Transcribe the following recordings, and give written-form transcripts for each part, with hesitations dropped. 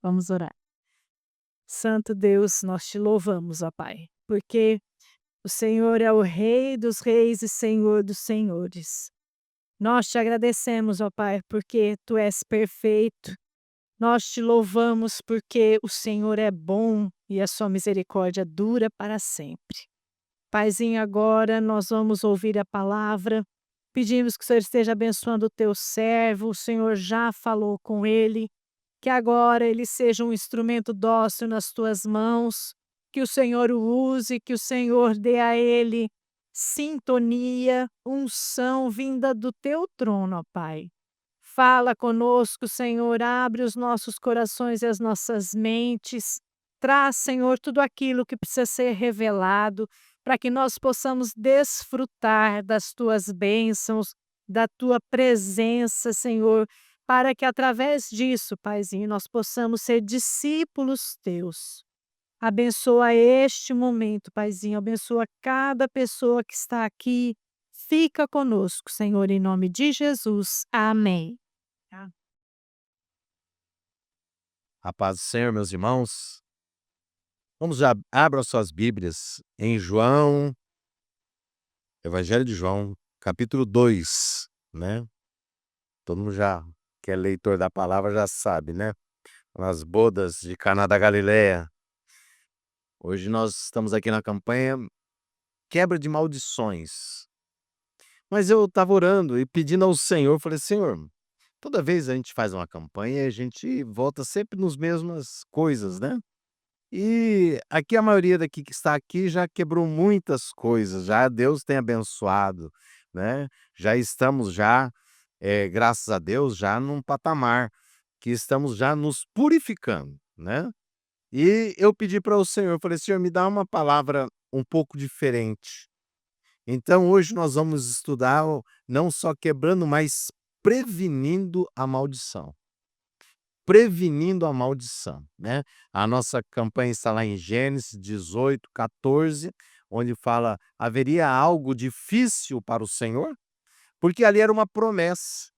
Vamos orar. Santo Deus, nós te louvamos, ó Pai, porque o Senhor é o Rei dos reis e Senhor dos senhores. Nós te agradecemos, ó Pai, porque tu és perfeito. Nós te louvamos porque o Senhor é bom e a sua misericórdia dura para sempre. Paizinho, agora nós vamos ouvir a palavra. Pedimos que o Senhor esteja abençoando o teu servo. O Senhor já falou com ele. Que agora ele seja um instrumento dócil nas tuas mãos, que o Senhor o use, que o Senhor dê a ele sintonia, unção vinda do teu trono, ó Pai. Fala conosco, Senhor, abre os nossos corações e as nossas mentes. Traz, Senhor, tudo aquilo que precisa ser revelado, para que nós possamos desfrutar das tuas bênçãos, da tua presença, Senhor, para que através disso, Paizinho, nós possamos ser discípulos teus. Abençoa este momento, Paizinho, abençoa cada pessoa que está aqui. Fica conosco, Senhor, em nome de Jesus. Amém. Tá? A paz do Senhor, meus irmãos. Vamos já, abra suas Bíblias em João, Evangelho de João, capítulo 2, né? Todo mundo já, que é leitor da palavra, já sabe, né? Nas bodas de Caná da Galileia. Hoje nós estamos aqui na campanha Quebra de Maldições. Mas eu estava orando e pedindo ao Senhor, falei, Senhor, toda vez a gente faz uma campanha, a gente volta sempre nos mesmas coisas, né? E aqui a maioria daqui que está aqui já quebrou muitas coisas, já Deus tem abençoado, né? Já estamos já, graças a Deus, já num patamar que estamos já nos purificando, né? E eu pedi para o Senhor, falei, Senhor, me dá uma palavra um pouco diferente. Então hoje nós vamos estudar não só quebrando, mas prevenindo a maldição. Prevenindo a maldição, né? A nossa campanha está lá em Gênesis 18:14, onde fala: haveria algo difícil para o Senhor? Porque ali era uma promessa.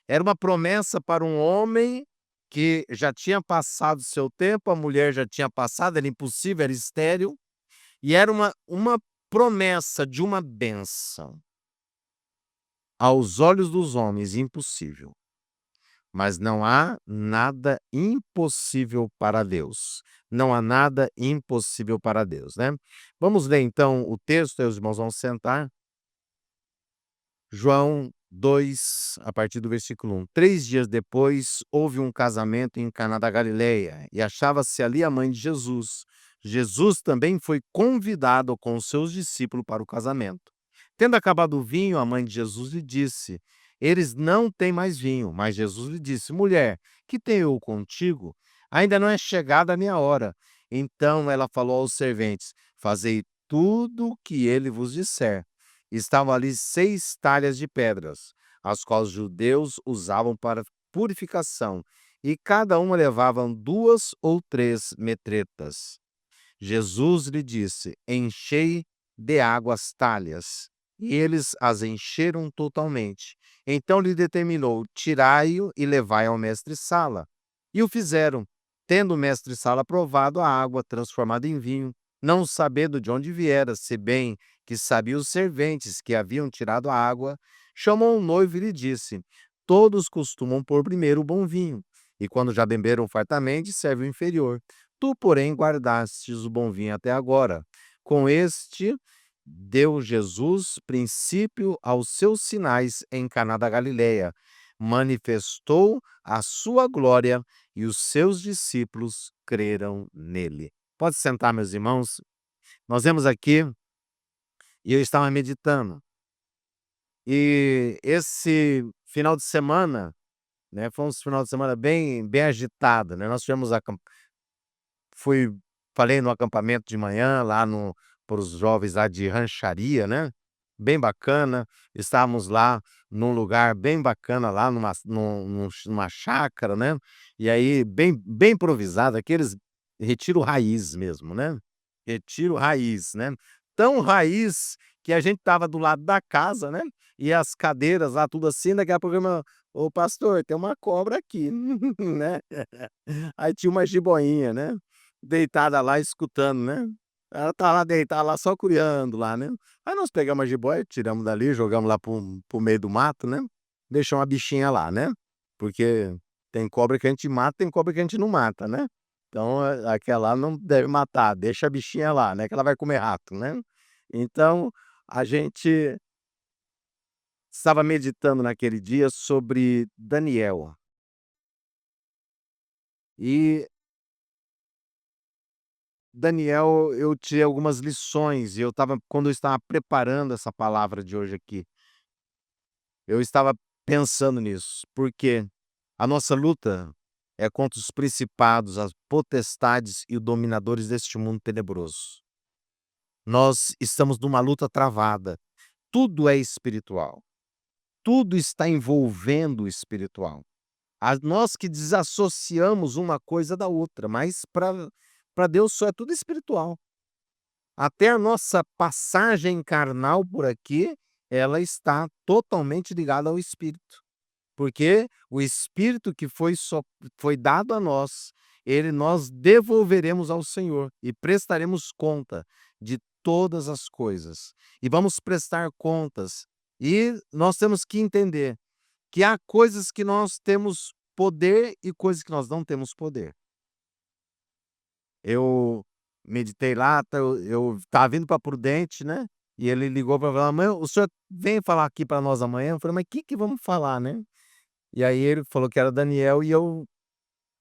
Era uma promessa para um homem que já tinha passado seu tempo, a mulher já tinha passado, era impossível, era estéril, e era uma promessa de uma bênção. Aos olhos dos homens, impossível. Mas não há nada impossível para Deus. Não há nada impossível para Deus, né? Vamos ler então o texto, aí os irmãos vão sentar. João 2, a partir do versículo 1. 3 dias depois, houve um casamento em Caná da Galileia, e achava-se ali a mãe de Jesus. Jesus também foi convidado com os seus discípulos para o casamento. Tendo acabado o vinho, a mãe de Jesus lhe disse: eles não têm mais vinho. Mas Jesus lhe disse: mulher, que tenho eu contigo? Ainda não é chegada a minha hora. Então ela falou aos serventes: fazei tudo o que ele vos disser. Estavam ali 6 talhas de pedras, as quais os judeus usavam para purificação, e cada uma levava 2 ou 3 metretas. Jesus lhe disse: enchei de água as talhas. E eles as encheram totalmente. Então lhe determinou: tirai-o e levai ao mestre-sala. E o fizeram, tendo o mestre-sala provado a água transformada em vinho, não sabendo de onde viera, se bem que sabia os serventes que haviam tirado a água, chamou o noivo e lhe disse: todos costumam pôr primeiro o bom vinho, e quando já beberam fartamente, serve o inferior. Tu, porém, guardastes o bom vinho até agora. Com este deu Jesus princípio aos seus sinais em Caná da Galileia. Manifestou a sua glória e os seus discípulos creram nele. Pode sentar, meus irmãos. Nós vemos aqui, e eu estava meditando. E esse final de semana, né, foi um final de semana bem agitado, né? Nós tivemos fui falei no acampamento de manhã lá no para os jovens lá de rancharia, né, bem bacana. Estávamos lá num lugar bem bacana lá numa chácara, né, e aí bem improvisado, aqueles retiro raiz mesmo, né, retiro raiz, né. Tão raiz que a gente estava do lado da casa, né, e as cadeiras lá tudo assim, daqui a pouco "Ô pastor, tem uma cobra aqui", né. Aí tinha uma jiboinha, né, deitada lá escutando, né. Ela tá lá deitada lá só curiando lá, né. Aí nós pegamos a jiboia, tiramos dali, jogamos lá para o meio do mato, né, deixamos a bichinha lá, né, porque tem cobra que a gente mata, tem cobra que a gente não mata, né. Então, aquela lá não deve matar, deixa a bichinha lá, né, que ela vai comer rato, né. Então, a gente estava meditando naquele dia sobre Daniel, e Daniel, eu tirei algumas lições e quando eu estava preparando essa palavra de hoje aqui, eu estava pensando nisso, porque a nossa luta é contra os principados, as potestades e os dominadores deste mundo tenebroso. Nós estamos numa luta travada, tudo é espiritual, tudo está envolvendo o espiritual. Nós que desassociamos uma coisa da outra, mas para Deus só é tudo espiritual. Até a nossa passagem carnal por aqui, ela está totalmente ligada ao espírito, porque o espírito que foi dado a nós, ele nós devolveremos ao Senhor e prestaremos conta de todas as coisas. E vamos prestar contas, e nós temos que entender que há coisas que nós temos poder e coisas que nós não temos poder. Eu meditei lá, eu estava vindo para Prudente, né, e ele ligou para falar: "Mãe, o senhor vem falar aqui para nós amanhã?" Eu falei: "Mas que vamos falar, né?" E aí ele falou que era Daniel e eu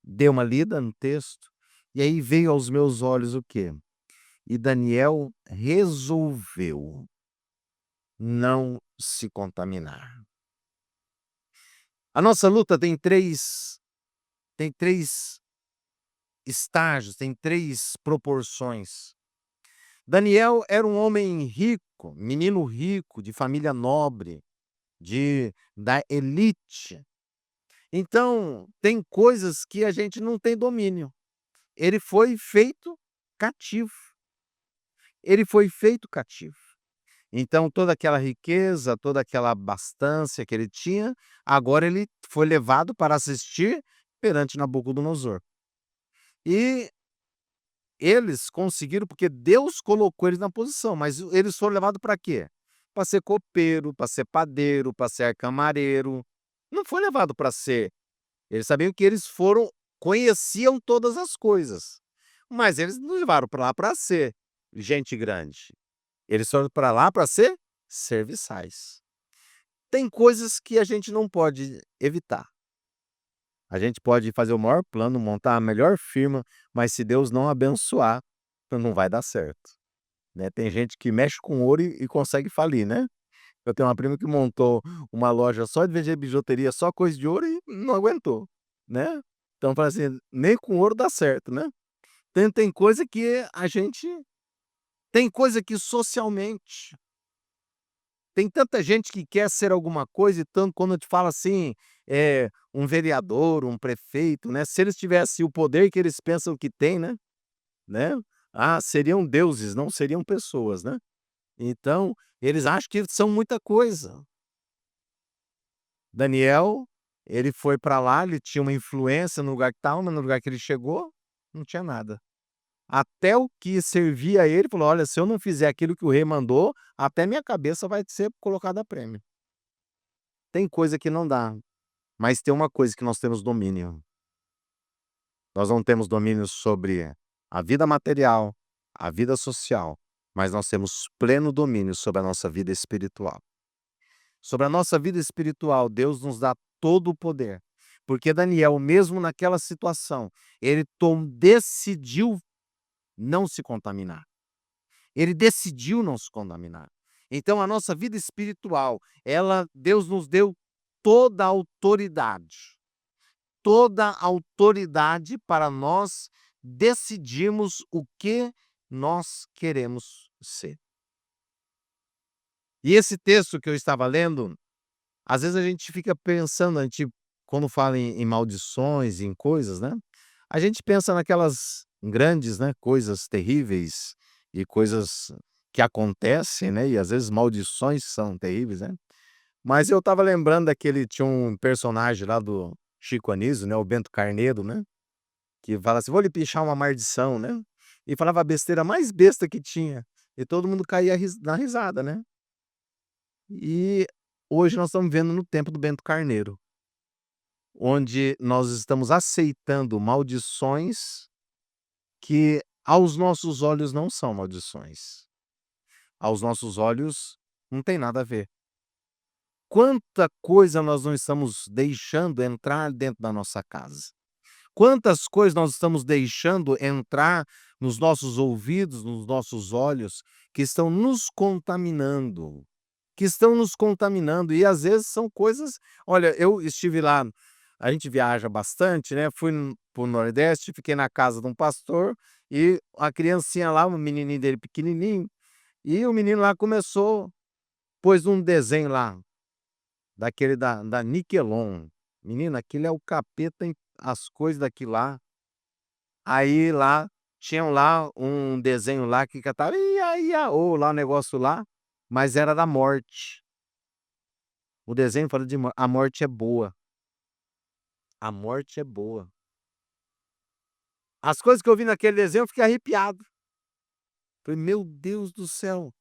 dei uma lida no texto, e aí veio aos meus olhos o quê? E Daniel resolveu não se contaminar. A nossa luta tem três estágios, tem 3 proporções. Daniel era um homem rico, menino rico, de família nobre, da elite. Então, tem coisas que a gente não tem domínio. Ele foi feito cativo, ele foi feito cativo. Então, toda aquela riqueza, toda aquela abastância que ele tinha, agora ele foi levado para assistir perante Nabucodonosor. E eles conseguiram, porque Deus colocou eles na posição, mas eles foram levados para quê? Para ser copeiro, para ser padeiro, para ser camareiro. Não foi levado para ser. Eles sabiam que eles conheciam todas as coisas, mas eles não levaram para lá para ser gente grande. Eles foram para lá para ser serviçais. Tem coisas que a gente não pode evitar. A gente pode fazer o maior plano, montar a melhor firma, mas se Deus não abençoar, não vai dar certo, né. Tem gente que mexe com ouro e consegue falir, né. Eu tenho uma prima que montou uma loja só de vender bijuteria, só coisa de ouro e não aguentou, né. Então fala assim, nem com ouro dá certo, né. Tem coisa que a gente tem coisa que socialmente tem tanta gente que quer ser alguma coisa e tanto quando te fala assim, um vereador, um prefeito, né, se eles tivessem o poder que eles pensam que têm, né, seriam deuses, não seriam pessoas, né. Então, eles acham que são muita coisa. Daniel, ele foi para lá, ele tinha uma influência no lugar que estava, mas no lugar que ele chegou, não tinha nada. Até o que servia a ele falou: "Olha, se eu não fizer aquilo que o rei mandou, até minha cabeça vai ser colocada a prêmio". Tem coisa que não dá, mas tem uma coisa que nós temos domínio. Nós não temos domínio sobre a vida material, a vida social, mas nós temos pleno domínio sobre a nossa vida espiritual. Sobre a nossa vida espiritual, Deus nos dá todo o poder, porque Daniel, mesmo naquela situação, ele decidiu não se contaminar. Ele decidiu não se contaminar. Então a nossa vida espiritual, Deus nos deu toda a autoridade. Toda a autoridade para nós decidirmos o que nós queremos ser. E esse texto que eu estava lendo, às vezes a gente fica pensando, quando fala em maldições, em coisas, né, a gente pensa naquelas grandes, né, coisas terríveis e coisas que acontecem, né, e às vezes maldições são terríveis, né. Mas eu estava lembrando daquele tinha um personagem lá do Chico Anísio, né, o Bento Carneiro, né, que fala assim: "Vou lhe pichar uma maldição", né, e falava a besteira mais besta que tinha, e todo mundo caía na risada, né. E hoje nós estamos vendo no tempo do Bento Carneiro, onde nós estamos aceitando maldições que aos nossos olhos não são maldições. Aos nossos olhos não tem nada a ver. Quanta coisa nós não estamos deixando entrar dentro da nossa casa. Quantas coisas nós estamos deixando entrar nos nossos ouvidos, nos nossos olhos, que estão nos contaminando, e às vezes são coisas olha, eu estive lá a gente viaja bastante, né, fui para o Nordeste, fiquei na casa de um pastor, e a criancinha lá, o menininho dele pequenininho, e o menino lá começou pôs um desenho lá, daquele da Nickelon. Menina, aquilo é o capeta em as coisas daquilo lá. Aí lá, tinham lá um desenho lá que cantava "Ia-ia-ô", lá o negócio lá, mas era da morte. O desenho fala de a morte é boa, a morte é boa. As coisas que eu vi naquele desenho eu fiquei arrepiado. Falei: "Meu Deus do céu".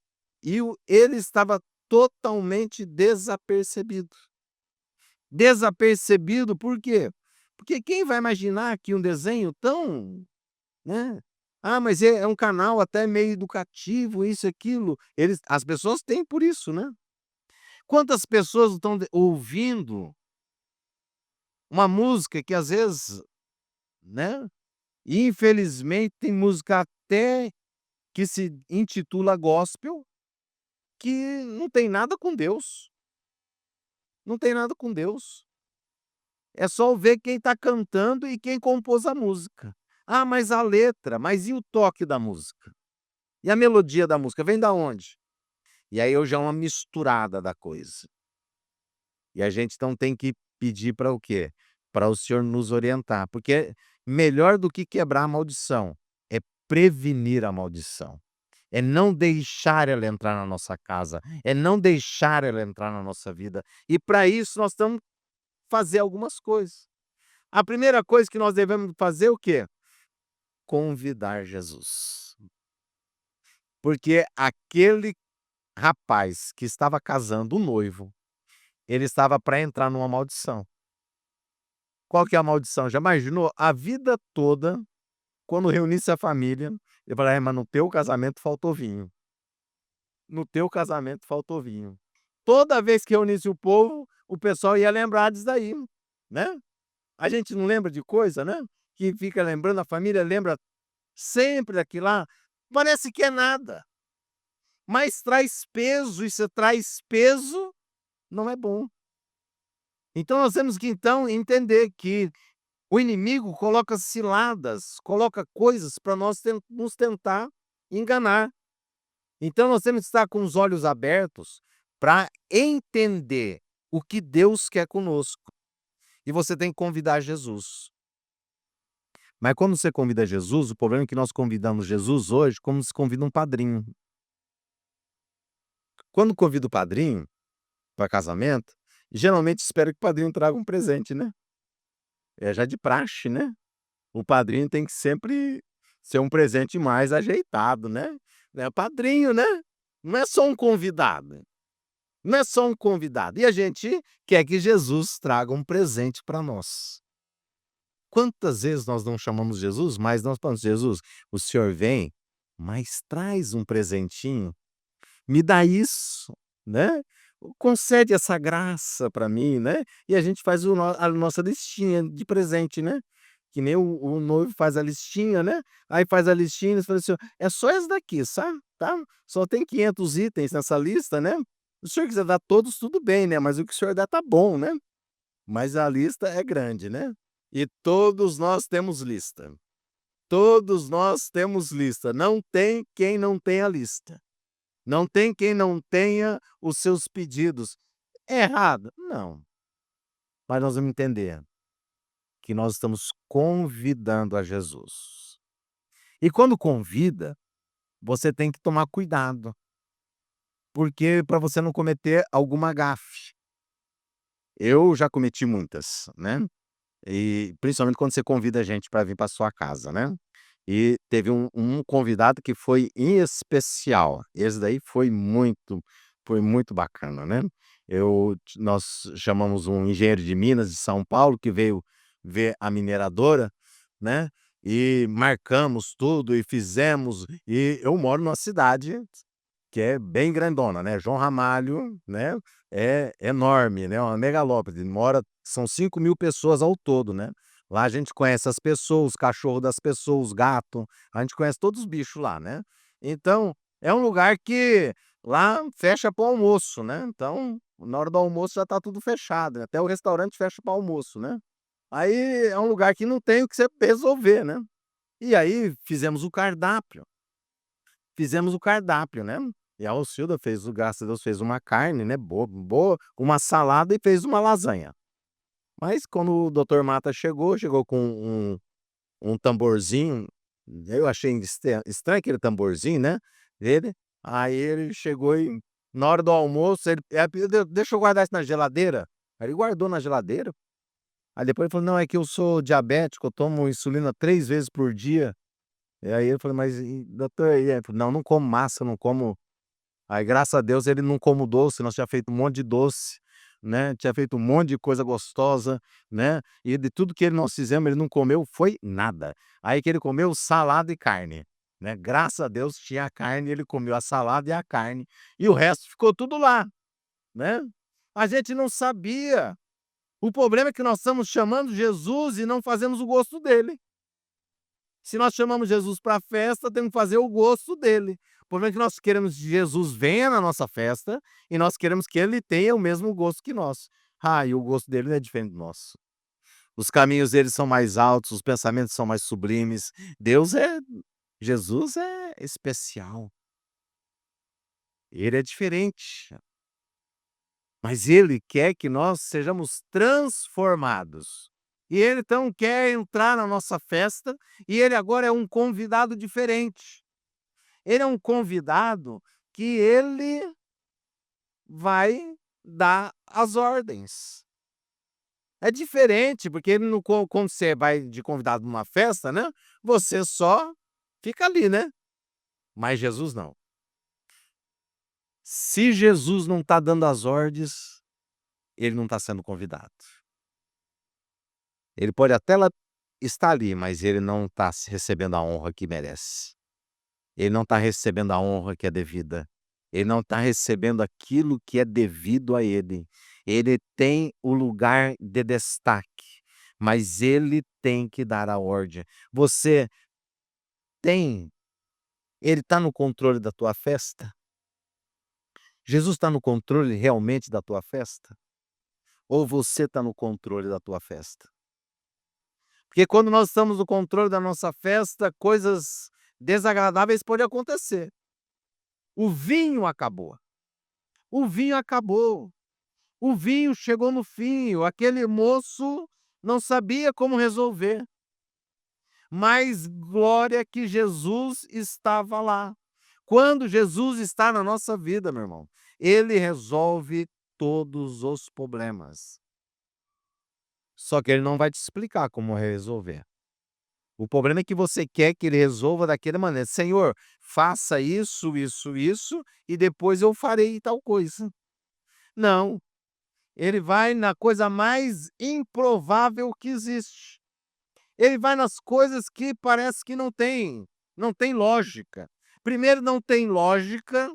E ele estava totalmente desapercebido. Desapercebido por quê? Porque quem vai imaginar que um desenho tão, né, "Ah, mas é um canal até meio educativo, isso e aquilo", as pessoas têm por isso, né. Quantas pessoas estão ouvindo uma música que às vezes, né, infelizmente tem música até que se intitula gospel, que não tem nada com Deus, não tem nada com Deus. É só ver quem está cantando e quem compôs a música. Ah, mas a letra, mas e o toque da música? E a melodia da música, vem da onde? E aí eu já é uma misturada da coisa. E a gente então tem que pedir para o quê? Para o Senhor nos orientar, porque melhor do que quebrar a maldição, é prevenir a maldição. É não deixar ela entrar na nossa casa, é não deixar ela entrar na nossa vida. E para isso nós temos que fazer algumas coisas. A primeira coisa que nós devemos fazer é o quê? Convidar Jesus. Porque aquele rapaz que estava casando o noivo, ele estava para entrar numa maldição. Qual que é a maldição? Já imaginou? A vida toda, quando reunisse a família, ele falava: "É, mas no teu casamento faltou vinho. No teu casamento faltou vinho". Toda vez que reunisse o povo, o pessoal ia lembrar disso daí, né. A gente não lembra de coisa, né, que fica lembrando, a família lembra sempre daquilo lá, parece que é nada, mas traz peso, e se traz peso, não é bom. Então nós temos que então entender que o inimigo coloca ciladas, coloca coisas para nós nos tentar enganar. Então nós temos que estar com os olhos abertos para entender o que Deus quer conosco. E você tem que convidar Jesus. Mas quando você convida Jesus, o problema é que nós convidamos Jesus hoje como se convida um padrinho. Quando convida o padrinho para casamento, geralmente espera que o padrinho traga um presente, né? É já de praxe, né? O padrinho tem que sempre ser um presente mais ajeitado, né? É padrinho, né? Não é só um convidado, não é só um convidado. E a gente quer que Jesus traga um presente para nós. Quantas vezes nós não chamamos Jesus, mas nós falamos: "Jesus, o senhor vem, mas traz um presentinho, me dá isso, né? Concede essa graça para mim", né? E a gente faz a nossa listinha de presente, né? Que nem o noivo faz a listinha, né, aí faz a listinha e fala assim: "Ó, é só esse daqui, sabe, tá, só tem 500 itens nessa lista, né, se o senhor quiser dar todos, tudo bem, né, mas o que o senhor dá tá bom, né, mas a lista é grande, né". E todos nós temos lista, todos nós temos lista, não tem quem não tenha lista, não tem quem não tenha os seus pedidos. É errado? Não, mas nós vamos entender que nós estamos convidando a Jesus. E quando convida, você tem que tomar cuidado, porque para você não cometer alguma gafe. Eu já cometi muitas, né, e principalmente quando você convida a gente para vir para sua casa, né. E teve um convidado que foi em especial, esse daí foi muito bacana, né. Nós chamamos um engenheiro de Minas, de São Paulo, que veio ver a mineradora, né, e marcamos tudo e fizemos, e eu moro numa cidade que é bem grandona, né, João Ramalho, né, é enorme, né, uma megalópole, são 5.000 pessoas ao todo, né. Lá a gente conhece as pessoas, os cachorros das pessoas, os gato, a gente conhece todos os bichos lá, né. Então, é um lugar que lá fecha para o almoço, né, então, na hora do almoço já tá tudo fechado, até o restaurante fecha para almoço, né. Aí é um lugar que não tem o que você resolver, né. E aí fizemos o cardápio, né. E a Alcilda fez graças a Deus, fez uma carne, né, boa, uma salada e fez uma lasanha. Mas quando o doutor Mata chegou com um tamborzinho, eu achei estranho aquele tamborzinho, né, dele, aí ele chegou e na hora do almoço ele deixa eu guardar isso na geladeira", aí ele guardou na geladeira, aí depois ele falou: "Não, é que eu sou diabético, eu tomo insulina 3 vezes por dia", e aí eu falei: "Mas doutor", e ele falou: "Não, não como massa, não como". Aí, graças a Deus, ele não come doce, nós tinha feito um monte de doce, né, tinha feito um monte de coisa gostosa, né, e de tudo que nós fizemos, ele não comeu foi nada. Aí que ele comeu salada e carne, né, graças a Deus tinha a carne, ele comeu a salada e a carne, e o resto ficou tudo lá, né. A gente não sabia. O problema é que nós estamos chamando Jesus e não fazemos o gosto dele. Se nós chamamos Jesus para a festa, temos que fazer o gosto dele. O problema é que nós queremos que Jesus venha na nossa festa e nós queremos que ele tenha o mesmo gosto que nós. Ah, e o gosto dele é diferente do nosso. Os caminhos dele são mais altos, os pensamentos são mais sublimes. Deus é Jesus é especial. Ele é diferente, mas ele quer que nós sejamos transformados. E ele então quer entrar na nossa festa e ele agora é um convidado diferente. Ele é um convidado que ele vai dar as ordens. É diferente, porque ele não quando você vai de convidado numa festa, né, você só fica ali, né. Mas Jesus não. Se Jesus não está dando as ordens, ele não está sendo convidado. Ele pode até estar ali, mas ele não está recebendo a honra que merece. Ele não está recebendo a honra que é devida. Ele não está recebendo aquilo que é devido a ele. Ele tem o lugar de destaque, mas ele tem que dar a ordem. Você tem ele está no controle da tua festa? Jesus está no controle realmente da tua festa? Ou você está no controle da tua festa? Porque quando nós estamos no controle da nossa festa, coisas desagradáveis podem acontecer. O vinho acabou. O vinho acabou. O vinho chegou no fim, aquele moço não sabia como resolver, mas glória que Jesus estava lá. Quando Jesus está na nossa vida, meu irmão, ele resolve todos os problemas. Só que ele não vai te explicar como resolver. O problema é que você quer que ele resolva daquela maneira: "Senhor, faça isso, isso, isso, e depois eu farei tal coisa". Não. Ele vai na coisa mais improvável que existe. Ele vai nas coisas que parece que não tem lógica. Primeiro, não tem lógica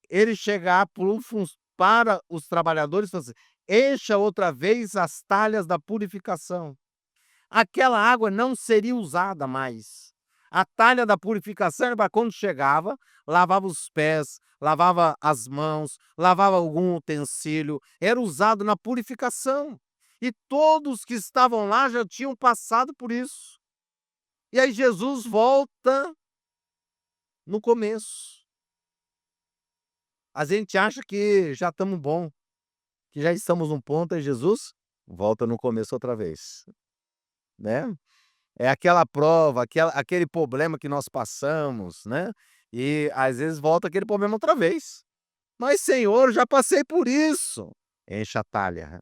ele chegar para os trabalhadores e falar assim: "Encha outra vez as talhas da purificação". Aquela água não seria usada mais. A talha da purificação era para quando chegava, lavava os pés, lavava as mãos, lavava algum utensílio, era usado na purificação. E todos que estavam lá já tinham passado por isso. E aí Jesus volta no começo. A gente acha que já estamos bom, que já estamos num ponto, aí Jesus volta no começo outra vez, né? É aquela prova, aquele problema que nós passamos, né, e às vezes volta aquele problema outra vez. "Mas Senhor, já passei por isso". Enche a talha,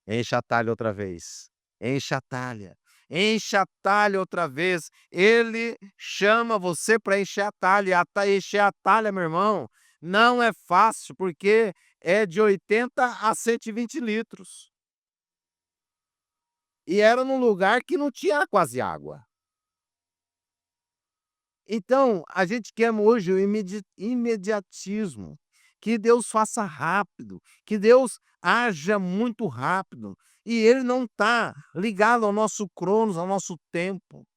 enche a talha outra vez, enche a talha, enche a talha outra vez. Ele chama você para encher a talha, encher a talha, meu irmão, não é fácil, porque é de 80 a 120 litros. E era num lugar que não tinha quase água. Então, a gente quer hoje o imediatismo, que Deus faça rápido, que Deus haja muito rápido, e Ele não está ligado ao nosso cronos, ao nosso tempo.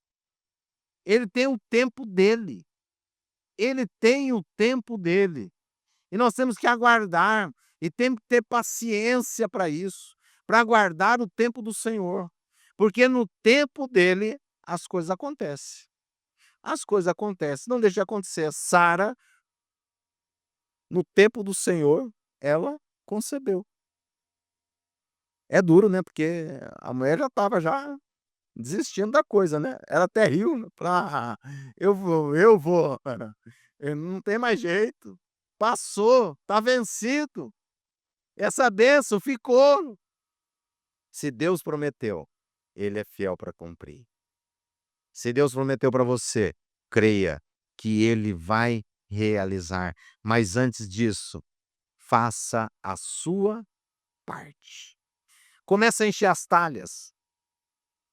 Ele tem o tempo dele, ele tem o tempo dele. E nós temos que aguardar, e temos que ter paciência para isso, para aguardar o tempo do Senhor, porque no tempo dele as coisas acontecem. As coisas acontecem, não deixa de acontecer. Sara, no tempo do Senhor, ela concebeu. É duro, né, porque a mulher já estava já desistindo da coisa, né. Ela até riu, né, falou: "Ah, eu vou, não tem mais jeito, passou, tá vencido, essa bênção ficou". Se Deus prometeu, Ele é fiel para cumprir. Se Deus prometeu para você, creia que Ele vai realizar. Mas antes disso, faça a sua parte. Começa a encher as talhas.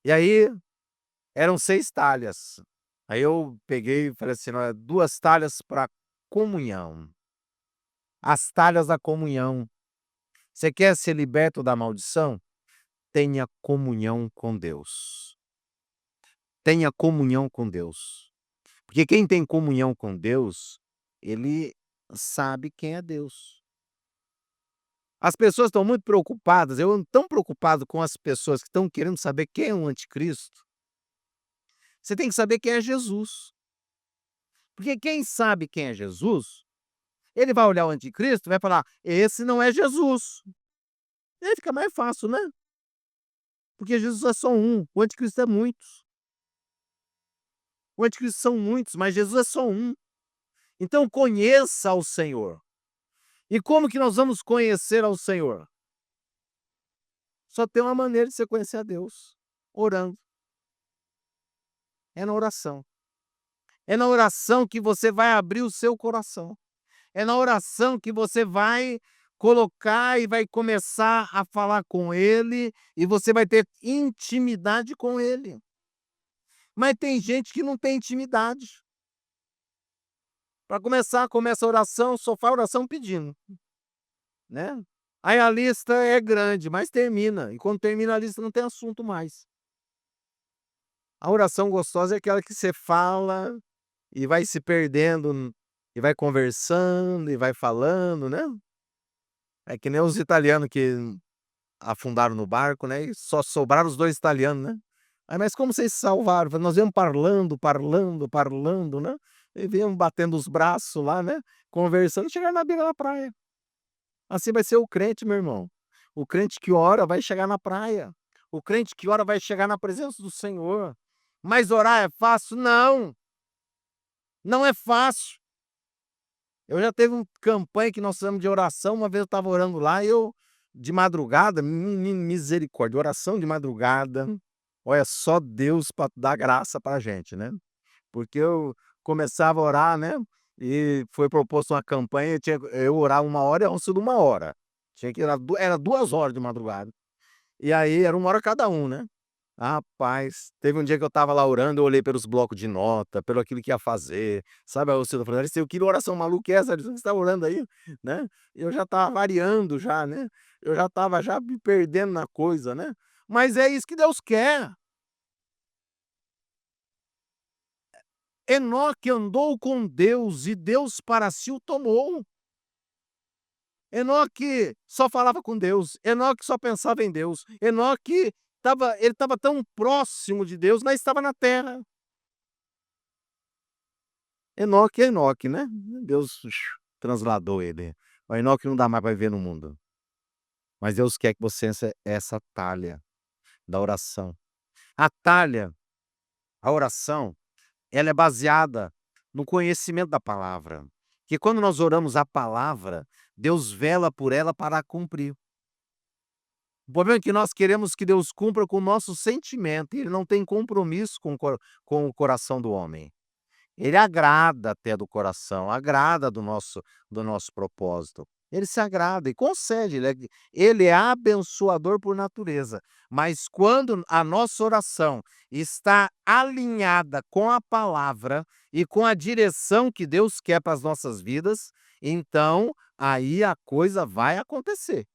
E aí, eram 6 talhas. Aí eu peguei e falei assim: "Olha, 2 talhas para comunhão". As talhas da comunhão. Você quer ser liberto da maldição? Tenha comunhão com Deus. Tenha comunhão com Deus. Porque quem tem comunhão com Deus, ele sabe quem é Deus. As pessoas estão muito preocupadas, eu ando tão preocupado com as pessoas que estão querendo saber quem é o anticristo. Você tem que saber quem é Jesus. Porque quem sabe quem é Jesus, ele vai olhar o anticristo e vai falar: "Esse não é Jesus". E aí fica mais fácil, né? Porque Jesus é só um, o anticristo é muitos. O anticristo são muitos, mas Jesus é só um. Então conheça ao Senhor. E como que nós vamos conhecer ao Senhor? Só tem uma maneira de você conhecer a Deus: orando. É na oração. É na oração que você vai abrir o seu coração. É na oração que você vai colocar e vai começar a falar com Ele, e você vai ter intimidade com Ele. Mas tem gente que não tem intimidade. Para começar, começa a oração, só faz oração pedindo, né. Aí a lista é grande, mas termina, e quando termina a lista não tem assunto mais. A oração gostosa é aquela que você fala e vai se perdendo, e vai conversando, e vai falando, né. É que nem os italianos que afundaram no barco, né, e só sobraram os 2 italianos, né. "Aí, mas como vocês se salvaram?" Falei: "Nós viemos parlando, parlando, parlando, né, e viemos batendo os braços lá, né, conversando, e chegaram na beira da praia". Assim vai ser o crente, meu irmão. O crente que ora vai chegar na praia. O crente que ora vai chegar na presença do Senhor. Mas orar é fácil? Não, não é fácil. Eu já teve uma campanha que nós fizemos de oração, uma vez eu estava orando lá e eu, de madrugada, misericórdia, oração de madrugada, olha, só Deus para dar graça pra gente, né. Porque eu começava a orar, né, e foi proposto uma campanha, eu orar 1 hora e a onça de 1 hora. Tinha que era 2 horas de madrugada. E aí era 1 hora cada um, né. Rapaz, teve um dia que eu estava lá orando, eu olhei pelos blocos de nota, pelo aquilo que ia fazer, sabe, aí o Senhor falando: "Ariceu, que oração maluca é essa, Ariceu, que você tá orando aí?", né. Eu já estava variando já, né, eu já estava já me perdendo na coisa, né. Mas é isso que Deus quer. Enoque andou com Deus e Deus para si o tomou. Enoque só falava com Deus, Enoque só pensava em Deus, Enoque estava tão próximo de Deus, mas estava na terra. Enoque é Enoque, né, Deus transladou ele. O Enoque não dá mais para viver no mundo, mas Deus quer que você essa talha da oração. A talha, a oração, ela é baseada no conhecimento da palavra, que quando nós oramos a palavra, Deus vela por ela para cumprir. O problema é que nós queremos que Deus cumpra com o nosso sentimento, e ele não tem compromisso com o coração do homem. Ele agrada até do coração, agrada do nosso propósito. Ele se agrada e concede, ele é abençoador por natureza, mas quando a nossa oração está alinhada com a palavra e com a direção que Deus quer para as nossas vidas, então aí a coisa vai acontecer.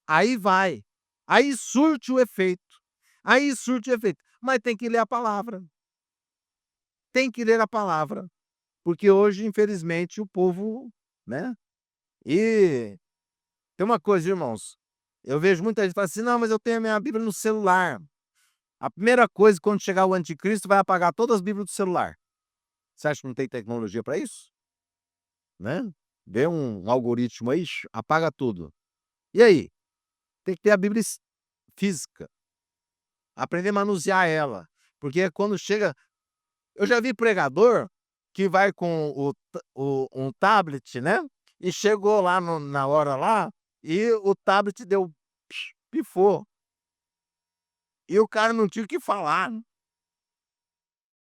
Aí vai, aí surte o efeito, mas tem que ler a palavra, tem que ler a palavra. Porque hoje, infelizmente, o povo, né. E tem uma coisa, irmãos, eu vejo muita gente falar assim: "Não, mas eu tenho a minha Bíblia no celular". A primeira coisa, quando chegar o anticristo, vai apagar todas as Bíblias do celular. Você acha que não tem tecnologia para isso? Né. Vê um algoritmo aí, apaga tudo. E aí? Tem que ter a Bíblia física, aprender a manusear ela, porque quando chega, eu já vi pregador que vai com um tablet, né, e chegou lá na hora lá, e o tablet deu pifou, e o cara não tinha o que falar,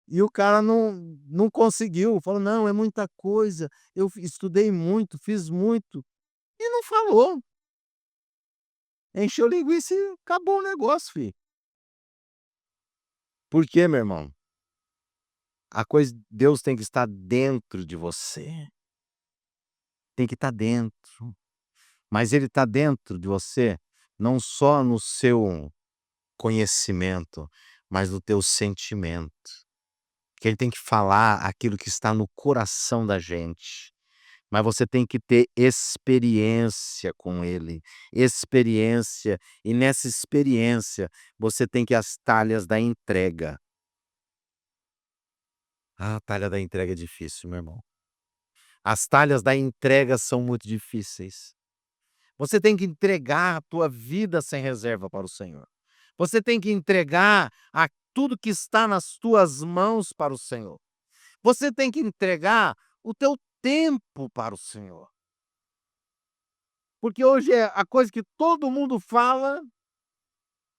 e o cara não conseguiu, falou: "Não, é muita coisa, eu estudei muito, fiz muito", e não falou, encheu linguiça e acabou o negócio, filho. Por quê, meu irmão? A coisa, Deus tem que estar dentro de você, tem que estar dentro. Mas ele está dentro de você, não só no seu conhecimento, mas no teu sentimento. Que ele tem que falar aquilo que está no coração da gente. Mas você tem que ter experiência com ele, experiência, e nessa experiência você tem que as talhas da entrega. Ah, a talha da entrega é difícil, meu irmão. As talhas da entrega são muito difíceis. Você tem que entregar a tua vida sem reserva para o Senhor. Você tem que entregar a tudo que está nas tuas mãos para o Senhor. Você tem que entregar o teu tempo para o Senhor. Porque hoje a coisa que todo mundo fala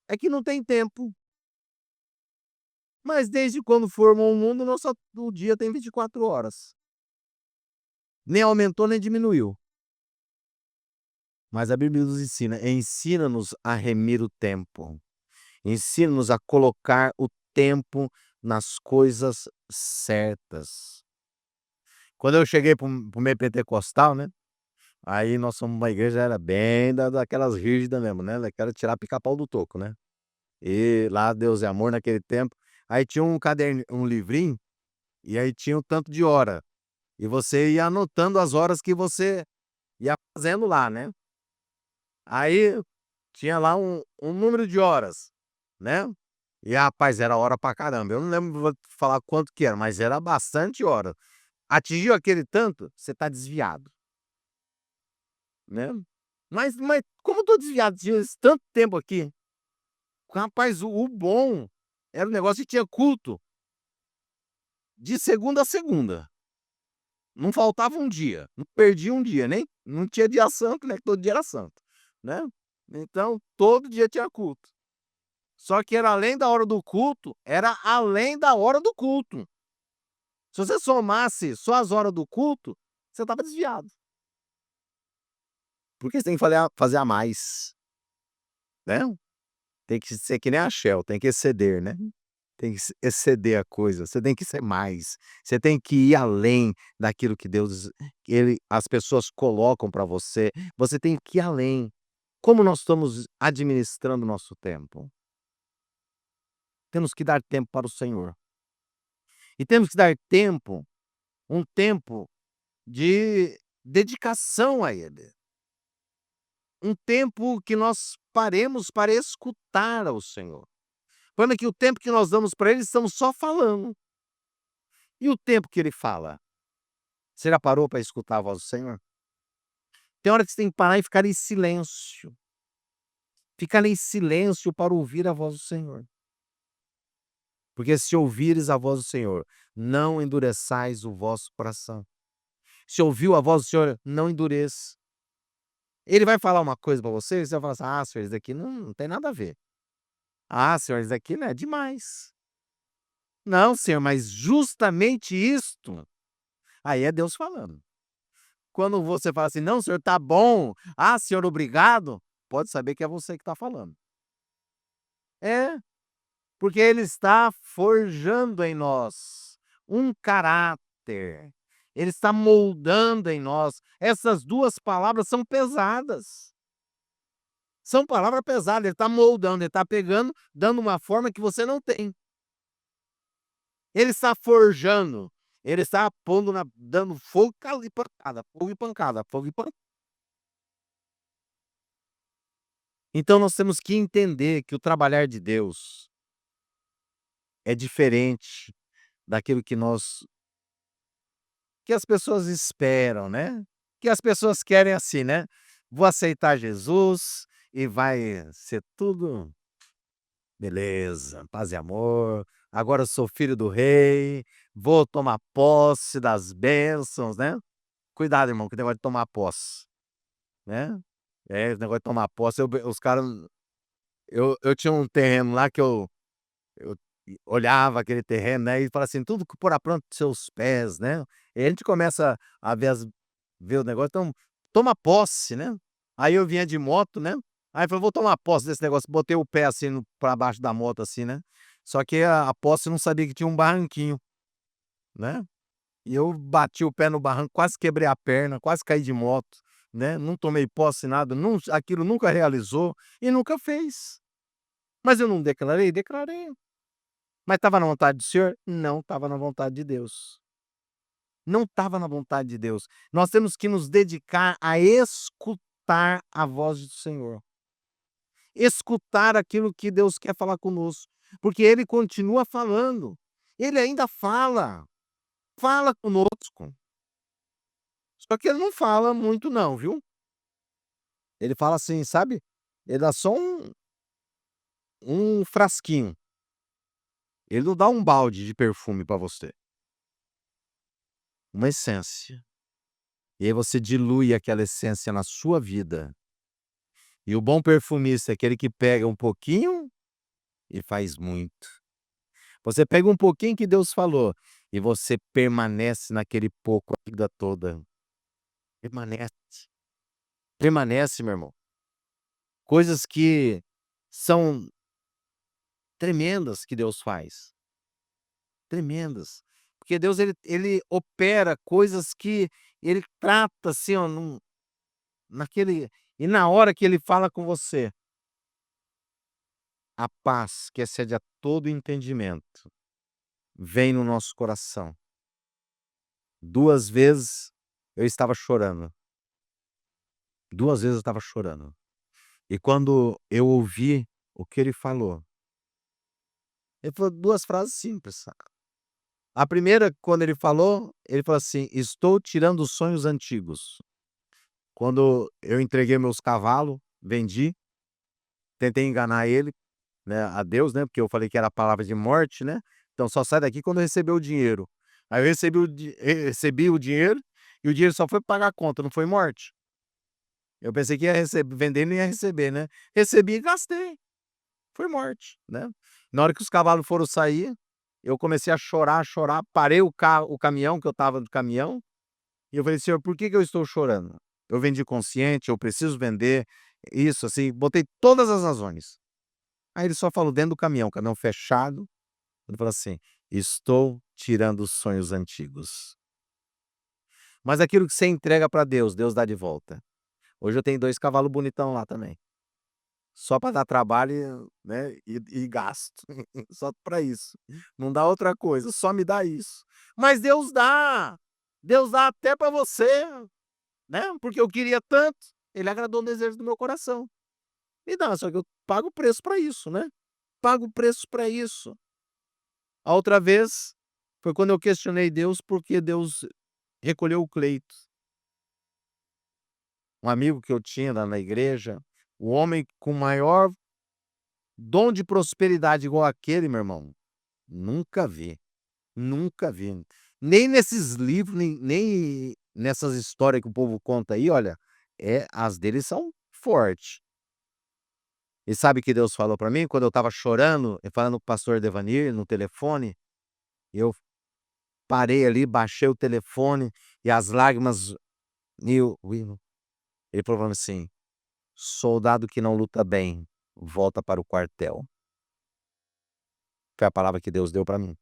é que não tem tempo. Mas desde quando formou o mundo, o dia tem 24 horas. Nem aumentou nem diminuiu. Mas a Bíblia nos ensina-nos a remir o tempo. Ensina-nos a colocar o tempo nas coisas certas. Quando eu cheguei para o meio pentecostal, né, aí nós somos uma igreja, era bem daquelas rígidas mesmo, né, daquela tirar pica-pau do toco, né. E lá Deus é amor naquele tempo, aí tinha um caderno, um livrinho, e aí tinha o tanto de hora, e você ia anotando as horas que você ia fazendo lá, né. Aí tinha lá um número de horas, né. E rapaz, era hora pra caramba, eu não lembro, vou te falar quanto que era, mas era bastante hora. Atingiu aquele tanto, você tá desviado, né. Mas como eu tô desviado de esse tanto tempo aqui, rapaz, o bom era o negócio que tinha culto de segunda a segunda, não faltava um dia, não perdia um dia, nem não tinha dia santo, né, que todo dia era santo, né. Então todo dia tinha culto. Só que era além da hora do culto, era além da hora do culto. Se você somasse só as horas do culto, você estava desviado. Porque você tem que fazer a mais, né. Tem que ser que nem a Shell, tem que exceder, né. Tem que exceder a coisa, você tem que ser mais, você tem que ir além daquilo que Deus, as pessoas colocam para você, você tem que ir além. Como nós estamos administrando o nosso tempo? Temos que dar tempo para o Senhor. E temos que dar tempo, um tempo de dedicação a Ele. Um tempo que nós paremos para escutar ao Senhor. O problema é que o tempo que nós damos para Ele, estamos só falando. E o tempo que Ele fala? Você já parou para escutar a voz do Senhor? Tem hora que você tem que parar e ficar em silêncio. Ficar em silêncio para ouvir a voz do Senhor. Porque se ouvires a voz do Senhor, não endureçais o vosso coração. Se ouviu a voz do Senhor, não endureça. Ele vai falar uma coisa para você e você vai falar assim: "Ah, senhor, isso daqui não tem nada a ver. Ah, senhor, isso daqui, né, é demais. Não, senhor, mas justamente isto", aí é Deus falando. Quando você fala assim: "Não, senhor, tá bom. Ah, senhor, obrigado", pode saber que é você que está falando. É, porque ele está forjando em nós um caráter, ele está moldando em nós. Essas 2 palavras são pesadas, são palavras pesadas, ele está moldando, ele está pegando, dando uma forma que você não tem. Ele está forjando, ele está pondo na dando fogo e pancada, fogo e pancada, fogo e pancada. Então nós temos que entender que o trabalhar de Deus é diferente daquilo que as pessoas esperam, né. Que as pessoas querem assim, né, vou aceitar Jesus e vai ser tudo beleza, paz e amor, agora eu sou filho do rei, vou tomar posse das bênçãos, né. Cuidado irmão, com o negócio de tomar posse, né. É, esse negócio de tomar posse, os caras eu tinha um terreno lá que eu olhava aquele terreno, né, e fala assim: "Tudo que por pronto seus pés", né. E a gente começa a ver o negócio, então toma posse, né. Aí eu vinha de moto, né, aí falei: "Vou tomar posse desse negócio", botei o pé assim no pra baixo da moto assim, né, só que a posse não sabia que tinha um barranquinho, né, e eu bati o pé no barranco, quase quebrei a perna, quase caí de moto, né, não tomei posse nada, aquilo nunca realizou e nunca fez. Mas eu não declarei? Declarei. Mas estava na vontade do Senhor? Não estava na vontade de Deus. Não estava na vontade de Deus. Nós temos que nos dedicar a escutar a voz do Senhor. Escutar aquilo que Deus quer falar conosco, porque Ele continua falando. Ele ainda fala, fala conosco. Só que Ele não fala muito não, viu. Ele fala assim, sabe, ele dá só um frasquinho, ele não dá um balde de perfume para você, uma essência. E aí você dilui aquela essência na sua vida. E o bom perfumista é aquele que pega um pouquinho e faz muito. Você pega um pouquinho que Deus falou e você permanece naquele pouco a vida toda. Permanece. Permanece, meu irmão. Coisas que são tremendas que Deus faz. Tremendas. Porque Deus ele opera coisas que ele trata assim, ó, naquele e na hora que ele fala com você, a paz que excede a todo entendimento vem no nosso coração. 2 vezes eu estava chorando, 2 vezes eu estava chorando. E quando eu ouvi o que ele falou 2 frases simples, sabe. A primeira, quando ele falou assim: "Estou tirando os sonhos antigos". Quando eu entreguei meus cavalo, vendi, tentei enganar ele, né, a Deus, né, porque eu falei que era a palavra de morte, né, então só sai daqui quando eu receber o dinheiro. Aí eu recebi o dinheiro, e o dinheiro só foi pagar a conta, não foi morte. Eu pensei que ia receber vender e não ia receber, né. Recebi e gastei, foi morte, né. Na hora que os cavalos foram sair, eu comecei a chorar, parei o caminhão, que eu estava no caminhão, e eu falei: "Senhor, por que que eu estou chorando? Eu vendi consciente, eu preciso vender", isso, assim, botei todas as razões. Aí ele só falou dentro do caminhão fechado, ele falou assim: "Estou tirando os sonhos antigos". Mas aquilo que você entrega para Deus, Deus dá de volta. Hoje eu tenho 2 cavalos bonitão lá também. Só para dar trabalho, né, e gasto, só para isso. Não dá outra coisa, só me dá isso. Mas Deus dá até para você, né, porque eu queria tanto, ele agradou o desejo do meu coração. Me dá, só que eu pago o preço para isso, né, pago o preço para isso. A outra vez, foi quando eu questionei Deus, porque Deus recolheu o Cleito, um amigo que eu tinha lá na igreja, o homem com maior dom de prosperidade igual aquele, meu irmão, nunca vi, nunca vi. Nem nesses livros, nem nessas histórias que o povo conta aí, olha, as dele são fortes. E sabe o que Deus falou para mim? Quando eu estava chorando e falando com o pastor Devanir no telefone, eu parei ali, baixei o telefone e as lágrimas ele falou pra mim assim: "Soldado que não luta bem, volta para o quartel". Foi a palavra que Deus deu para mim.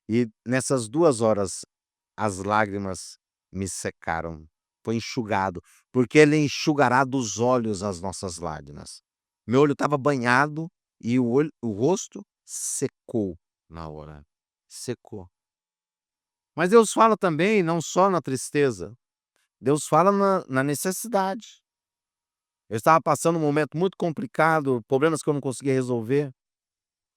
E nessas 2 horas, as lágrimas me secaram, foi enxugado, porque ele enxugará dos olhos as nossas lágrimas. Meu olho estava banhado e o rosto secou na hora, secou. Mas Deus fala também não só na tristeza, Deus fala na necessidade. Eu estava passando um momento muito complicado, problemas que eu não conseguia resolver,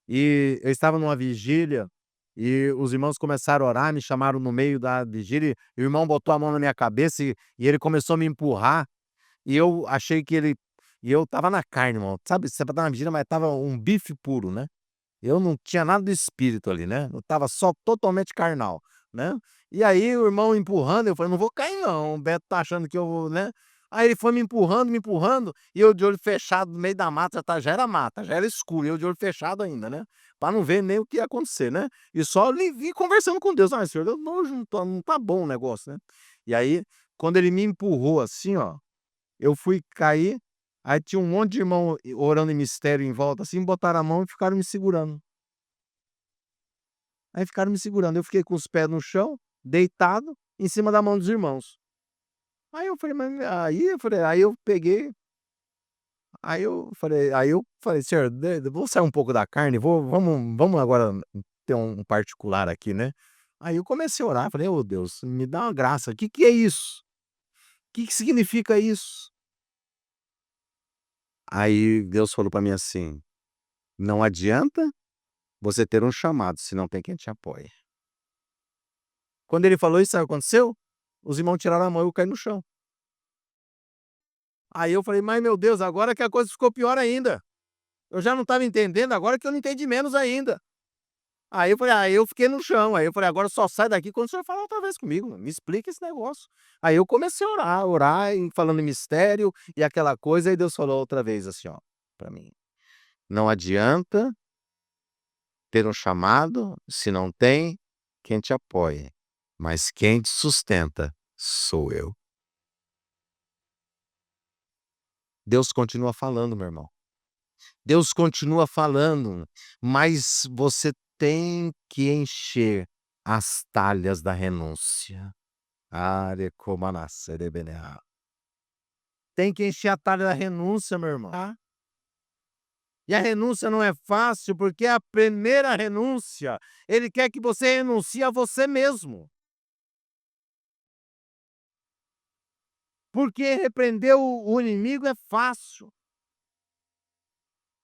e eu estava numa vigília, e os irmãos começaram a orar, me chamaram no meio da vigília, e o irmão botou a mão na minha cabeça e ele começou a me empurrar, e eu achei que ele e eu estava na carne, irmão, sabe, você tá na vigília, mas estava um bife puro, né. Eu não tinha nada do espírito ali, né, eu estava só totalmente carnal, né. E aí o irmão empurrando, eu falei: "Não vou cair não, o Beto tá achando que eu vou", né. Aí ele foi me empurrando, e eu de olho fechado no meio da mata, já era mata, já era escuro, e eu de olho fechado ainda, né, pra não ver nem o que ia acontecer, né. E só ali vi conversando com Deus: "Ai Senhor, eu não tá bom o negócio, né". E aí, quando ele me empurrou assim, ó, eu fui cair, aí tinha um monte de irmão orando em mistério em volta, assim, botaram a mão e ficaram me segurando. Aí ficaram me segurando, eu fiquei com os pés no chão, deitado, em cima da mão dos irmãos. Aí eu peguei, aí eu falei: "Senhor, vou sair um pouco da carne, vamos agora ter um particular aqui, né". Aí eu comecei a orar, falei: "Ô Deus, me dá uma graça, que é isso? Que significa isso?". Aí Deus falou pra mim assim: "Não adianta você ter um chamado se não tem quem te apoie". Quando ele falou isso, sabe o que aconteceu? Os irmãos tiraram a mão e eu caí no chão. Aí eu falei: "Mas meu Deus, agora que a coisa ficou pior ainda. Eu já não estava entendendo, agora que eu não entendi menos ainda". Aí eu fiquei no chão, aí eu falei: "Agora só sai daqui quando o senhor falar outra vez comigo, me explica esse negócio". Aí eu comecei a orar e falando em mistério e aquela coisa, aí Deus falou outra vez assim, ó, pra mim: "Não adianta ter um chamado se não tem quem te apoie, mas quem te sustenta sou eu". Deus continua falando, meu irmão. Deus continua falando, mas você tem que encher as talhas da renúncia. Arecomanasserebeneá. Tem que encher a talha da renúncia, meu irmão. Tá? E a renúncia não é fácil, porque a primeira renúncia, ele quer que você renuncie a você mesmo. Porque repreender o inimigo é fácil.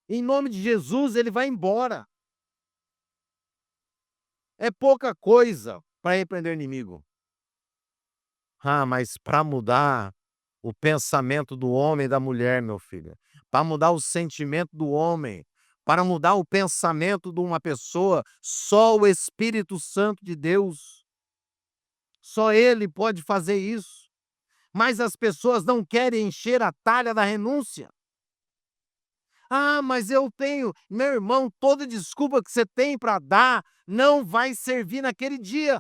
Em nome de Jesus, ele vai embora. É pouca coisa para repreender o inimigo. Ah, mas para mudar o pensamento do homem e da mulher, meu filho, para mudar o sentimento do homem, para mudar o pensamento de uma pessoa, só o Espírito Santo de Deus, só ele pode fazer isso. Mas as pessoas não querem encher a talha da renúncia. Ah, mas eu tenho, meu irmão, toda desculpa que você tem para dar não vai servir naquele dia.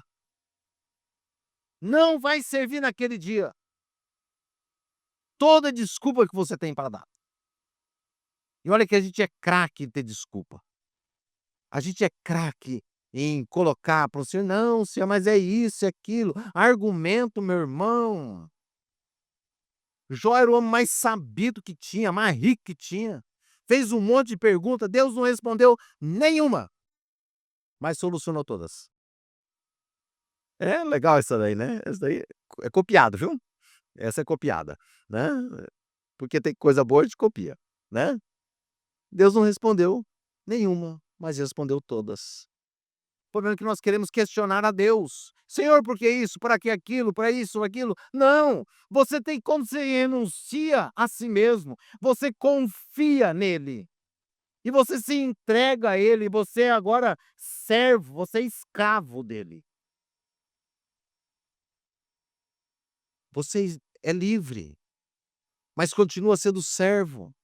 Não vai servir naquele dia. Toda desculpa que você tem para dar. E olha que a gente é craque em ter desculpa. A gente é craque em colocar para o senhor: "Não, senhor, mas é isso, é aquilo". Argumento, meu irmão. Jó era o homem mais sabido que tinha, mais rico que tinha. Fez um monte de pergunta, Deus não respondeu nenhuma, mas solucionou todas. É legal essa daí, né? Essa daí é copiado, viu? Essa é copiada, né? Porque tem coisa boa, a gente copia, né? Deus não respondeu nenhuma, mas respondeu todas. O problema é que nós queremos questionar a Deus. Senhor, por que isso? Para que aquilo? Para isso, aquilo? Não! Você tem, quando você renuncia a si mesmo, você confia nele. E você se entrega a ele, você é agora servo, você é escravo dele. Você é livre. mas continua sendo servo.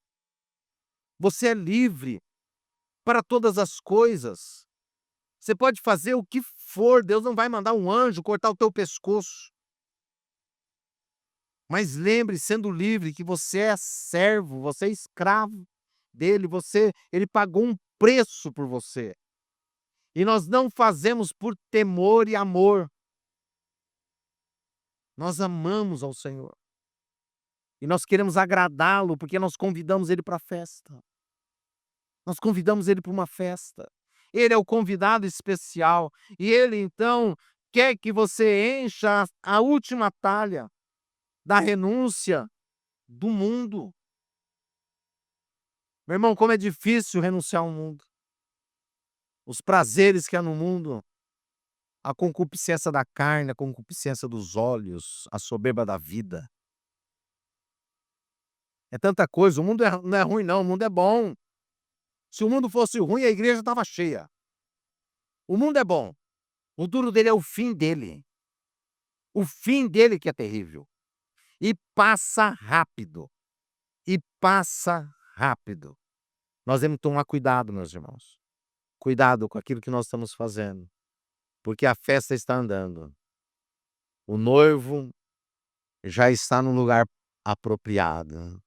Você é livre para todas as coisas. Você pode fazer o que for, Deus não vai mandar um anjo cortar o teu pescoço. Mas lembre, sendo livre, que você é servo, você é escravo dele, ele pagou um preço por você. E nós não fazemos por temor e amor. Nós amamos ao Senhor. E nós queremos agradá-lo, porque nós convidamos ele para a festa. Nós convidamos ele para uma festa. Ele é o convidado especial. E ele, então, quer que você encha a última talha da renúncia do mundo. Meu irmão, como é difícil renunciar ao mundo. Os prazeres que há no mundo, a concupiscência da carne, a concupiscência dos olhos, a soberba da vida. É tanta coisa. O mundo não é ruim, não. O mundo é bom. Se o mundo fosse ruim, a igreja estava cheia. O mundo é bom. O duro dele é o fim dele. O fim dele que é terrível. E passa rápido. E passa rápido. Nós temos que tomar cuidado, meus irmãos. Cuidado com aquilo que nós estamos fazendo. Porque a festa está andando. O noivo já está no lugar apropriado.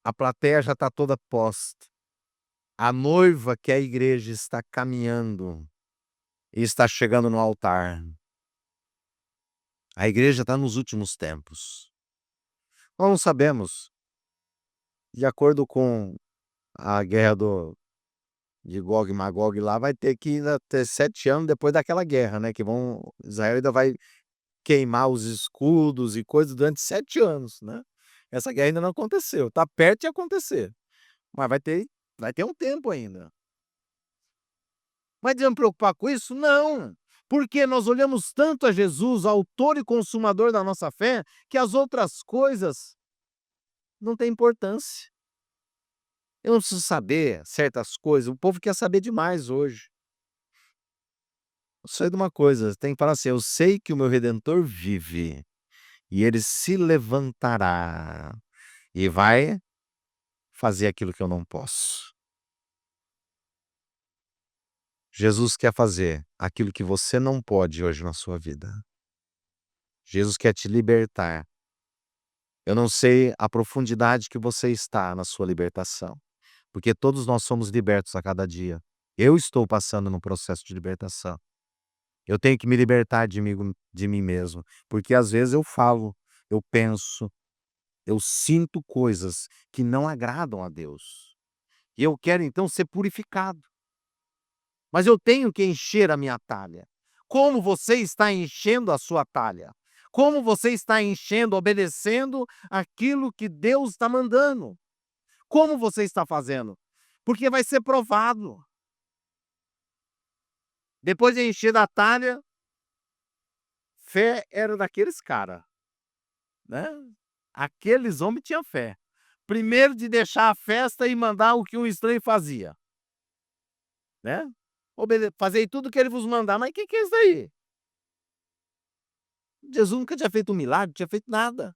A plateia já está toda posta. A noiva, que é a igreja, está caminhando e está chegando no altar. A igreja está nos últimos tempos. Nós não sabemos, de acordo com a guerra de Gog e Magog lá, vai ter que ainda ter 7 anos depois daquela guerra, né? Israel ainda vai queimar os escudos e coisas durante 7 anos, né? Essa guerra ainda não aconteceu. Está perto de acontecer, mas vai ter um tempo ainda. Mas devemos preocupar com isso? Não, porque nós olhamos tanto a Jesus, autor e consumador da nossa fé, que as outras coisas não têm importância. Eu não preciso saber certas coisas, o povo quer saber demais hoje. Eu sei de uma coisa, tem que falar assim: eu sei que o meu Redentor vive, e ele se levantará, e vai fazer aquilo que eu não posso. Jesus quer fazer aquilo que você não pode hoje na sua vida. Jesus quer te libertar. Eu não sei a profundidade que você está na sua libertação, porque todos nós somos libertos a cada dia. Eu estou passando num processo de libertação. Eu tenho que me libertar de mim mesmo, porque às vezes eu falo, eu penso, eu sinto coisas que não agradam a Deus. E eu quero então ser purificado. Mas eu tenho que encher a minha talha. Como você está enchendo a sua talha? Como você está enchendo, obedecendo aquilo que Deus está mandando? Como você está fazendo? Porque vai ser provado. Depois de encher da talha, fé era daqueles cara, né? Aqueles homens tinham fé. Primeiro de deixar a festa e mandar o que um estranho fazia, né? Fazei tudo que ele vos mandar, mas o que que é isso aí? Jesus nunca tinha feito um milagre, não tinha feito nada.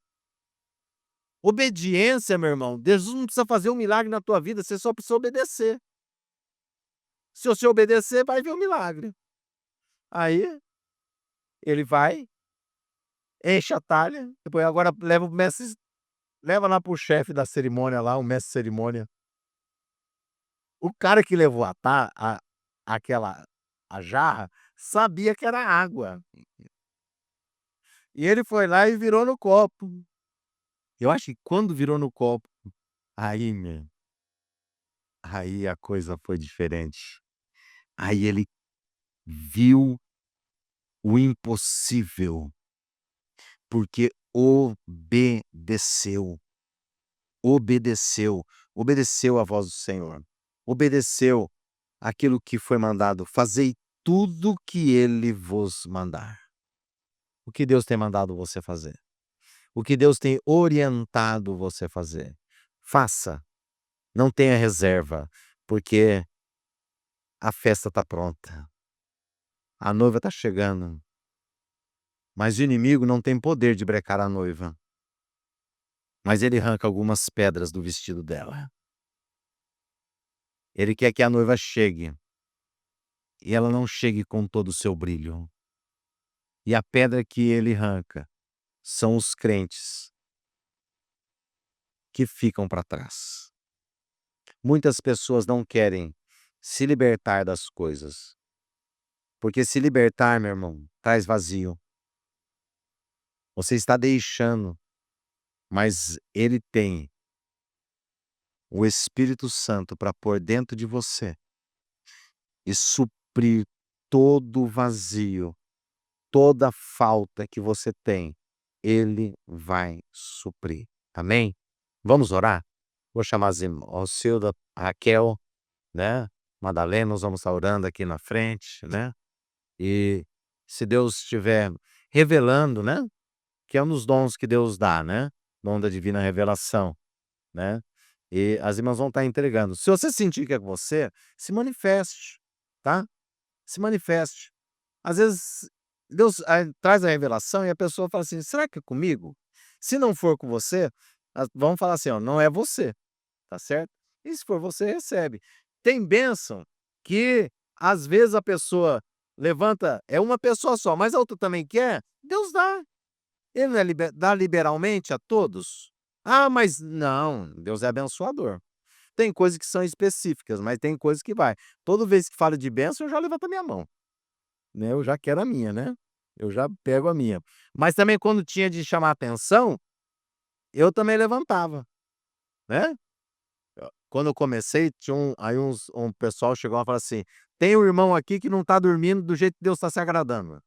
Obediência, meu irmão. Jesus não precisa fazer um milagre na tua vida, você só precisa obedecer. Se você obedecer, vai ver o milagre. Aí, ele vai, enche a talha, depois agora leva lá para o chefe da cerimônia lá, o mestre de cerimônia. O cara que levou a jarra, sabia que era água. E ele foi lá e virou no copo. Eu acho que quando virou no copo, aí, aí a coisa foi diferente. Aí ele viu o impossível, porque obedeceu, obedeceu, obedeceu à voz do Senhor, obedeceu aquilo que foi mandado, fazei tudo que ele vos mandar. O que Deus tem mandado você fazer? O que Deus tem orientado você fazer? Faça, não tenha reserva, porque a festa está pronta, a noiva está chegando. Mas o inimigo não tem poder de brecar a noiva. Mas ele arranca algumas pedras do vestido dela. Ele quer que a noiva chegue e ela não chegue com todo o seu brilho. E a pedra que ele arranca são os crentes que ficam para trás. Muitas pessoas não querem se libertar das coisas, porque se libertar, meu irmão, traz vazio. Você está deixando, mas ele tem o Espírito Santo para pôr dentro de você e suprir todo o vazio, toda falta que você tem, ele vai suprir. Amém? Vamos orar? Vou chamar as irmãs, Cilda, Raquel, né? Madalena, nós vamos estar orando aqui na frente, né? E se Deus estiver revelando, né? Que é um dos dons que Deus dá, né? Dom da divina revelação, né? E as irmãs vão estar entregando. Se você sentir que é com você, se manifeste, tá? Se manifeste. Às vezes, Deus traz a revelação e a pessoa fala assim: será que é comigo? Se não for com você, vamos falar assim: ó, não é você, tá certo? E se for você, recebe. Tem bênção que às vezes a pessoa levanta, é uma pessoa só, mas a outra também quer, Deus dá. Ele não é dá liberalmente a todos? Ah, mas não, Deus é abençoador. Tem coisas que são específicas, mas tem coisas que vai. Toda vez que fala de bênção, eu já levanto a minha mão, né, eu já quero a minha, né, eu já pego a minha. Mas também quando tinha de chamar atenção, eu também levantava, né. Quando eu comecei, tinha um pessoal chegou lá e falou assim: "Tem um irmão aqui que não tá dormindo do jeito que Deus está se agradando".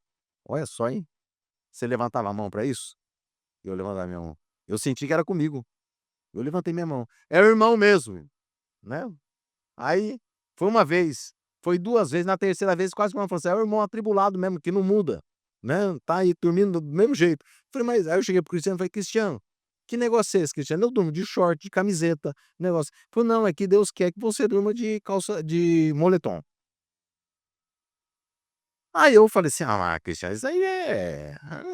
Olha só, hein. Você levantava a mão para isso? Eu levantava minha mão. Eu senti que era comigo. Eu levantei minha mão. É o irmão mesmo, né. Aí, foi uma vez, foi 2 vezes, na terceira vez quase que ela falou assim: "É o irmão atribulado mesmo, que não muda, né, tá aí dormindo do mesmo jeito". Falei: "Mas", aí eu cheguei para o Cristiano e falei: "Cristiano, que negócio é esse, Cristiano?". "Eu durmo de short, de camiseta, negócio". Falei: "Não, é que Deus quer que você durma de calça de moletom". Aí eu falei assim: "Ah, Cristiano,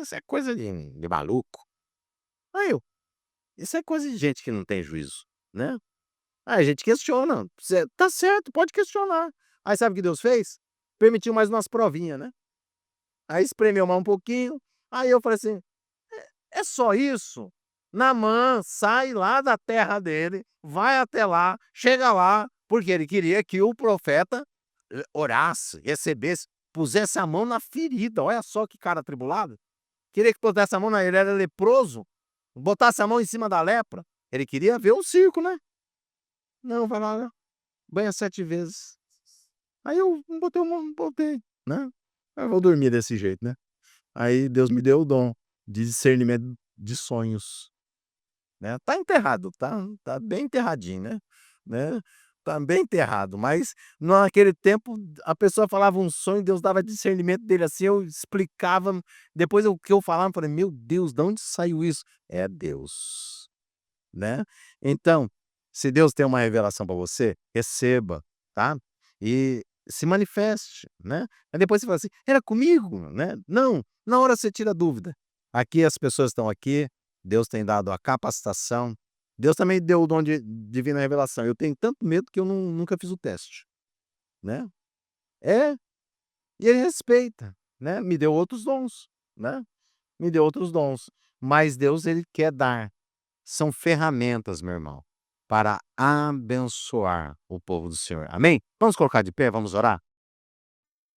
isso é coisa de maluco". Aí eu: "Isso é coisa de gente que não tem juízo, né". Aí a gente questiona, você tá certo, pode questionar. Aí sabe o que Deus fez? Permitiu mais umas provinha, né. Aí espremeu mais um pouquinho, aí eu falei assim: "É só isso?". Naamã sai lá da terra dele, vai até lá, chega lá, porque ele queria que o profeta, orasse, recebesse, pusesse a mão na ferida, olha só que cara atribulado. Queria que pusesse a mão ele era leproso, botasse a mão em cima da lepra, ele queria ver o circo, né. Não, vai lá, banha 7 vezes. Aí eu botei, né. Eu vou dormir desse jeito, né. Aí Deus me deu o dom de discernimento de sonhos, né. Tá enterrado, tá bem enterradinho, né, tá bem enterrado, mas naquele tempo a pessoa falava um sonho, Deus dava discernimento dele, assim, eu explicava, depois o que eu falava, eu falei: "Meu Deus, de onde saiu isso?". É Deus, né. Então, se Deus tem uma revelação para você, receba, tá, e se manifeste, né. Aí depois você fala assim: "Era comigo?", né. Não, na hora você tira a dúvida. Aqui as pessoas estão aqui, Deus tem dado a capacitação, Deus também deu o dom de divina revelação. Eu tenho tanto medo que eu nunca fiz o teste, né. É, e ele respeita, né, me deu outros dons, né, me deu outros dons, mas Deus ele quer dar. São ferramentas, meu irmão, para abençoar o povo do Senhor. Amém? Vamos colocar de pé, vamos orar?